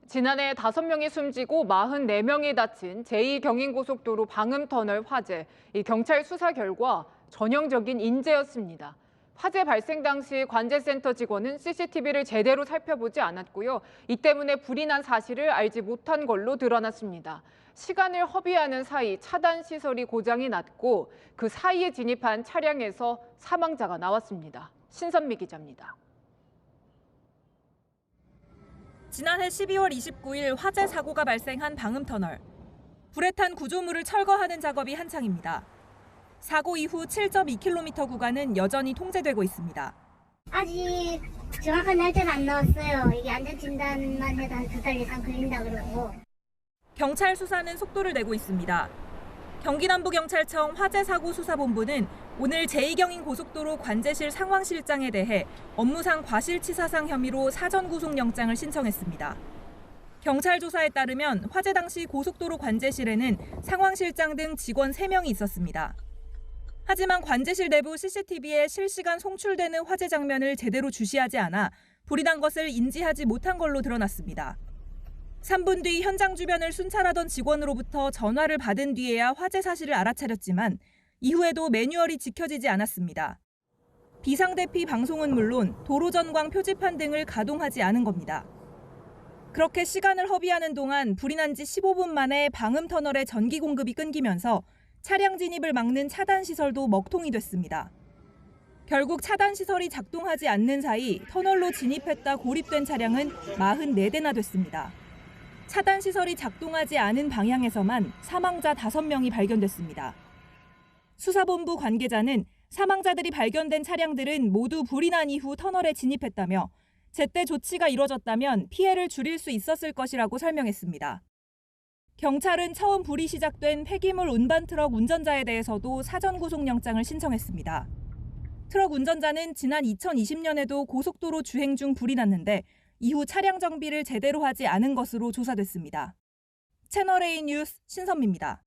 지난해 5명이 숨지고 44명이 다친 제2경인고속도로 방음터널 화재. 이 경찰 수사 결과 전형적인 인재였습니다. 화재 발생 당시 관제센터 직원은 CCTV를 제대로 살펴보지 않았고요. 이 때문에 불이 난 사실을 알지 못한 걸로 드러났습니다. 시간을 허비하는 사이 차단 시설이 고장이 났고 그 사이에 진입한 차량에서 사망자가 나왔습니다. 신선미 기자입니다. 지난해 12월 29일 화재 사고가 발생한 방음터널. 불에 탄 구조물을 철거하는 작업이 한창입니다. 사고 이후 7.2km 구간은 여전히 통제되고 있습니다. 아직 정확한 날짜는 안 나왔어요. 이게 안전진단만 해도 한 2달 이상 걸린다 그러고. 경찰 수사는 속도를 내고 있습니다. 경기남부경찰청 화재사고수사본부는 오늘 제2경인고속도로 관제실 상황실장에 대해 업무상 과실치사상 혐의로 사전 구속영장을 신청했습니다. 경찰 조사에 따르면 화재 당시 고속도로 관제실에는 상황실장 등 직원 3명이 있었습니다. 하지만 관제실 내부 CCTV에 실시간 송출되는 화재 장면을 제대로 주시하지 않아 불이 난 것을 인지하지 못한 걸로 드러났습니다. 3분 뒤 현장 주변을 순찰하던 직원으로부터 전화를 받은 뒤에야 화재 사실을 알아차렸지만 이후에도 매뉴얼이 지켜지지 않았습니다. 비상대피 방송은 물론 도로전광 표지판 등을 가동하지 않은 겁니다. 그렇게 시간을 허비하는 동안 불이 난 지 15분 만에 방음터널의 전기 공급이 끊기면서 차량 진입을 막는 차단시설도 먹통이 됐습니다. 결국 차단시설이 작동하지 않는 사이 터널로 진입했다 고립된 차량은 44대나 됐습니다. 차단시설이 작동하지 않은 방향에서만 사망자 5명이 발견됐습니다. 수사본부 관계자는 사망자들이 발견된 차량들은 모두 불이 난 이후 터널에 진입했다며 제때 조치가 이뤄졌다면 피해를 줄일 수 있었을 것이라고 설명했습니다. 경찰은 처음 불이 시작된 폐기물 운반 트럭 운전자에 대해서도 사전 구속영장을 신청했습니다. 트럭 운전자는 지난 2020년에도 고속도로 주행 중 불이 났는데 이후 차량 정비를 제대로 하지 않은 것으로 조사됐습니다. 채널A 뉴스 신선미입니다.